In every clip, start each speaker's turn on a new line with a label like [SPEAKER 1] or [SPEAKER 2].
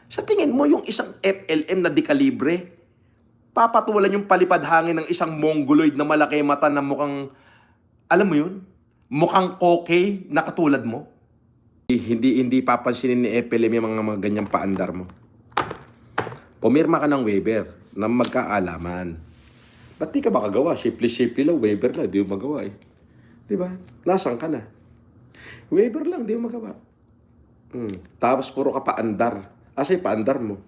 [SPEAKER 1] Sa tingin mo, yung isang FLM na dekalibre, papatulan yung palipad hangin ng isang mongoloid na malaki mata na mukhang, alam mo yun? Mukhang koke na katulad mo? Hindi papansinin ni FLM yung mga ganyang paandar mo. Pumirma ka ng waiver na magkaalaman. Ba't di ka makagawa? Shapely lang, waiver lang, di mo magawa eh. Di ba? Nasaan ka na? Waiver lang, di mo magawa. Tapos puro ka paandar. Asa yung paandar mo?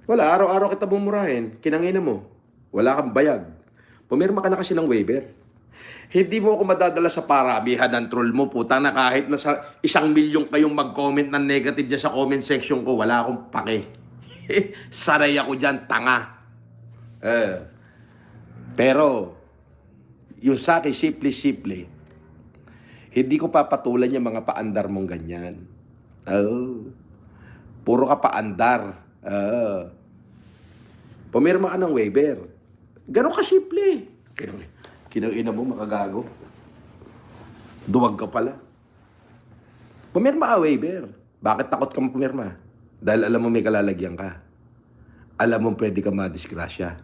[SPEAKER 1] Wala, araw-araw kita bumurahin. Kinangina mo. Wala kang bayag. Pumirma ka na kasi ng waiver. Hindi mo ako madadala sa parabihan ng troll mo, puta, na kahit na sa 1,000,000 kayong mag-comment ng negative dyan sa comment section ko, wala akong pake. Saray ako dyan, tanga. Pero, yung sa akin, simple, hindi ko papatulan yung mga paandar mong ganyan. Puro ka paandar. Pumirma ka ng waiver. Ganon ka simple. Kinangina mo, makagago. Duwag ka pala. Pumirma ka waiver. Bakit takot ka pumirma? Dahil alam mo may kalalagyan ka. Alam mo pwede ka madisgrasya.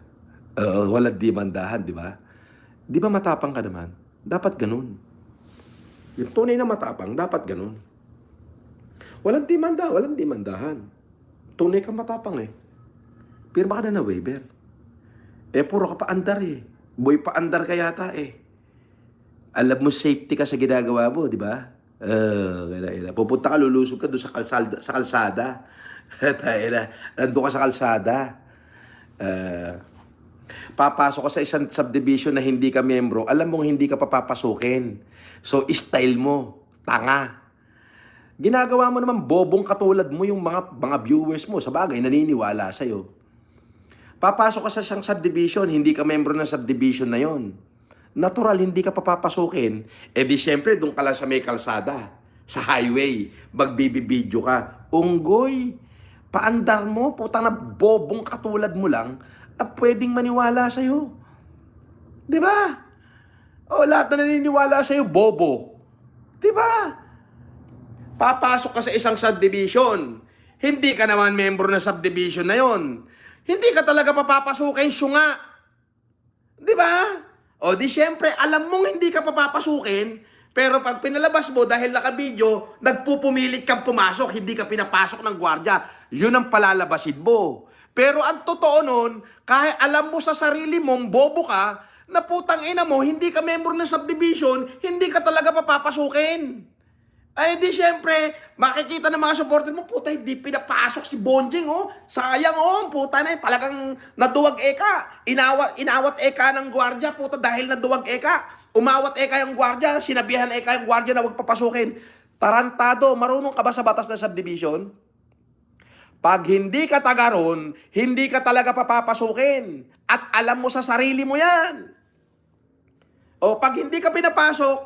[SPEAKER 1] Walang dimandahan, di ba? Di ba matapang ka naman? Dapat ganun. Yung tunay na matapang, dapat ganun. Walang dimandahan. Tunay ka matapang eh. Pirma ka na waiver. Puro ka paandar eh. Boy paandar ka yata eh. Alam mo safety ka sa ginagawa mo, di ba? Pupunta ka, lulusog ka doon sa kalsada. Nandun ka sa kalsada. Papasok ka sa isang subdivision na hindi ka membro, alam mong hindi ka papapasukin. So, style mo, tanga. Ginagawa mo naman bobong katulad mo yung mga viewers mo. Sa bagay, naniniwala sa'yo. Papasok ka sa isang subdivision, hindi ka membro ng subdivision na yon. Natural, hindi ka papapasukin. Di syempre, doon ka lang sa may kalsada, sa highway, magbibideo ka. Unggoy, paandar mo, puta na bobong katulad mo lang, pwedeng maniwala sa'yo. Di ba? Lahat na naniniwala sa'yo, bobo. Di ba? Papasok ka sa isang subdivision, hindi ka naman membro ng subdivision na yon. Hindi ka talaga papapasukin, syunga. Di ba? Di syempre, alam mong hindi ka papapasukin, pero pag pinalabas mo dahil nakabidyo, nagpupumilit kang pumasok, hindi ka pinapasok ng gwardiya. Yun ang palalabasin mo. Pero ang totoo nun, kahit alam mo sa sarili mong bobo ka, na putang ina mo, hindi ka member ng subdivision, hindi ka talaga papapasukin. Di syempre, makikita ng mga supporter mo, puta, hindi pinapasok si Bonjing, Sayang, puta na, talagang naduwag eka. Inawat eka ng gwardiya, puta, dahil naduwag eka. Umawat eka yung gwardiya, sinabihan eka yung gwardiya na huwag papasukin. Tarantado, marunong ka ba sa batas ng subdivision? Pag hindi ka taga ron, hindi ka talaga papapasukin. At alam mo sa sarili mo yan. Pag hindi ka pinapasok,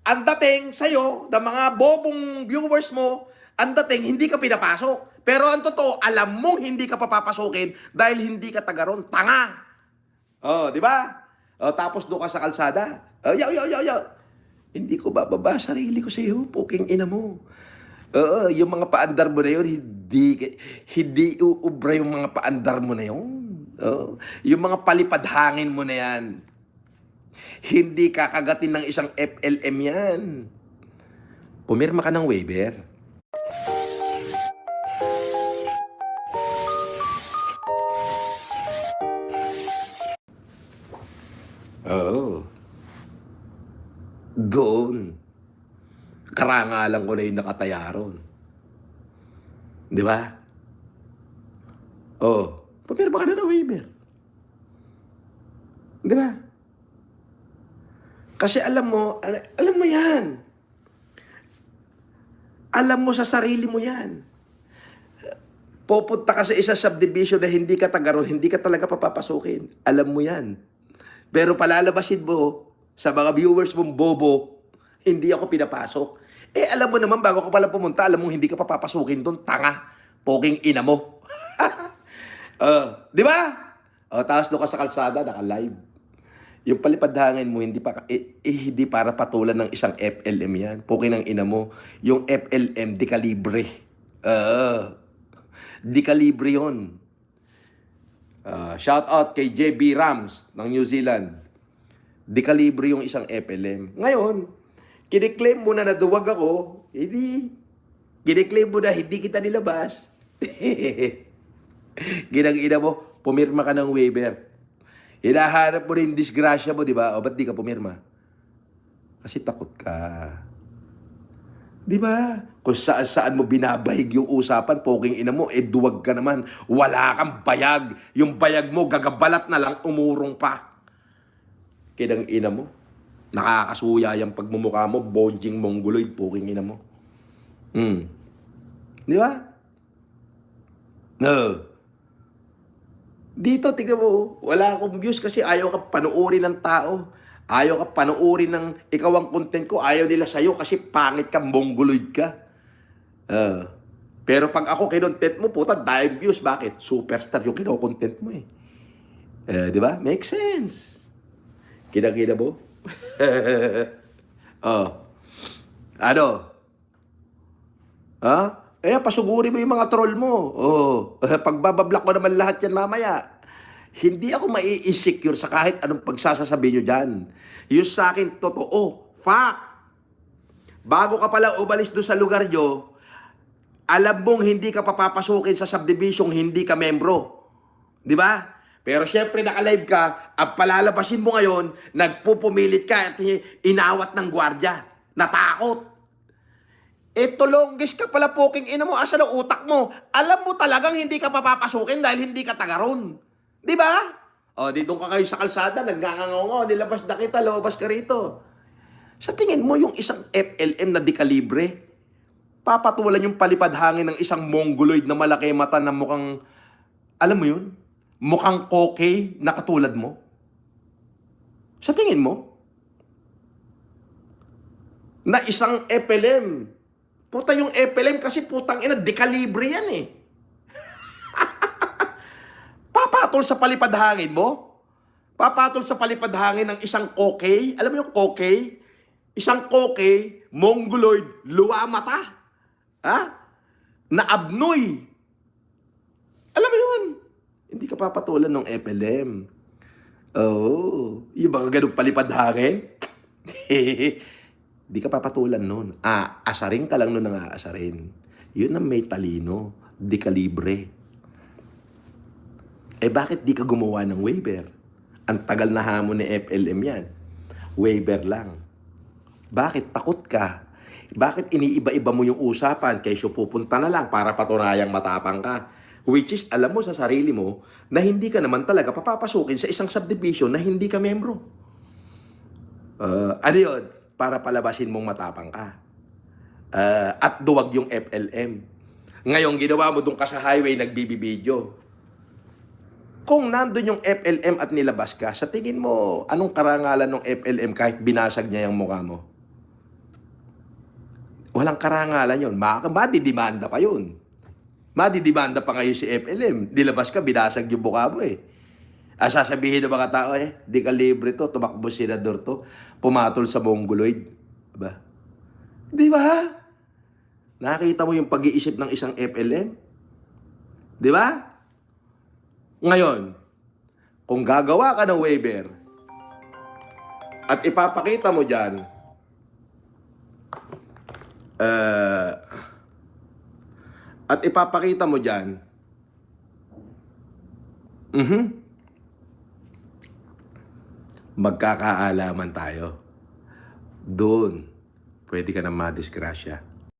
[SPEAKER 1] ang dating sa'yo, ng mga bobong viewers mo, ang dating hindi ka pinapasok. Pero ang totoo, alam mong hindi ka papapasukin dahil hindi ka taga ron. Tanga! Di ba? Tapos doon ka sa kalsada. Hindi ko bababa sarili ko sa'yo, puking ina mo. Yung mga paandar mo na yun, hindi uubra yung mga paandar mo na yun. Yung mga palipad hangin mo na yan. Hindi kakagatin ng isang FLM yan. Pumirma ka ng waiver. Doon. Karangalan ko na yung nakataya ron. Di ba? Pumirma ka na ng waiver. Di ba? Kasi alam mo yan. Alam mo sa sarili mo yan. Pupunta ka sa isang subdivision na hindi ka taga ron, hindi ka talaga papapasukin. Alam mo yan. Pero palalabasin mo sa mga viewers mong bobo, hindi ako pinapasok. Alam mo naman, bago ka pala pumunta, alam mo hindi ka papapasukin doon, tanga. Poking ina mo. Di ba? Tapos doon ka sa kalsada, naka-live. Yung palipad hangin mo, hindi para patulan ng isang FLM yan. Poking ng ina mo. Yung FLM, dekalibre. Di kalibre yun. Shout out kay JB Rams ng New Zealand. Di kalibre yung isang FLM. Ngayon, kiniklaim mo na naduwag ako, hindi. Kiniklaim mo na hindi kita nilabas. Ginang-ina mo, pumirma ka ng waiver. Hinahanap mo rin disgrasya mo, di ba? O ba't di ka pumirma? Kasi takot ka. Di ba? Kung saan-saan mo binabahig yung usapan, poking ina mo, duwag ka naman. Wala kang bayag. Yung bayag mo, gagabalat na lang, umurong pa. Kinang ina mo. Nakakasuya yung pagmumukha mo, bonjing mongoloid, poking ina mo. Di ba? No. Dito, tignan mo, wala akong views kasi ayaw ka panuorin ng tao. Ayaw ka panuorin ng ikaw ang content ko. Ayaw nila sa'yo kasi pangit ka, mongoloid ka. Pero pag ako kinontent mo, puta, dahil views. Bakit? Superstar yung kinokontent mo eh. Di ba? Make sense. Kinakita mo? Ano? Pasuguri mo yung mga troll mo. Pagbabablock ko naman lahat yan mamaya. Hindi ako mai-insecure sa kahit anong pagsasasabi nyo dyan. Yung sa akin, totoo. Fact. Bago ka pala umalis doon sa lugar nyo, alam mong hindi ka papapasukin sa subdivision, hindi ka membro. Di ba? Pero syempre naka-live ka, ang palalabasin mo ngayon, nagpupumilit ka at inawat ng gwardya. Natakot. Ito longest ka pala poking ina mo, asa ng utak mo? Alam mo talagang hindi ka papapasukin dahil hindi ka taga ron. Di ba? Dito ka kayo sa kalsada, nagngangangong, nilabas na kita, lumabas ka rito. Sa tingin mo, yung isang FLM na di kalibre, papatulan yung palipad hangin ng isang mongoloid na malaki mata na mukhang, alam mo yun? Mukhang kokey na katulad mo? Sa tingin mo? Na isang FLM. Puta yung FLM kasi putang ina, di kalibre yan eh. Papatol sa palipad hangin mo? Papatol sa palipad hangin ng isang kokey? Alam mo yung kokey? Isang kokey, mongoloid, luwa mata. Na abnoy. Alam mo yun? Hindi ka papatulan ng FLM. Yung mga ganun palipad hangin? Di ka papatulan nun. Asarin ka lang nun ng aasarin. Yun ang may talino. Di kalibre. Bakit di ka gumawa ng waiver? Ang tagal na hamon ni FLM yan. Waiver lang. Bakit takot ka? Bakit iniiba-iba mo yung usapan kaysa pupunta na lang para patunayang matapang ka? Which is, alam mo sa sarili mo na hindi ka naman talaga papapasukin sa isang subdivision na hindi ka membro. Ano yun? Para palabasin mong matapang ka. At duwag yung FLM. Ngayon, ginawa mo dun ka sa highway, nagbibideo. Kung nandun yung FLM at nilabas ka, sa tingin mo, anong karangalan ng FLM kahit binasag niya yung mukha mo? Walang karangalan yun. Madidimanda pa yun. Madidimanda pa ngayon si FLM. Nilabas ka, binasag yung mukha mo eh. Sasabihin ng mga tao di ka libre to, tumakbo senador to, pumatol sa mongoloid. Diba? Di ba? Nakita mo yung pag-iisip ng isang FLM? Di ba? Ngayon, kung gagawa ka ng waiver at ipapakita mo dyan, magkakaalaman tayo. Doon, pwede ka na madisgrasya.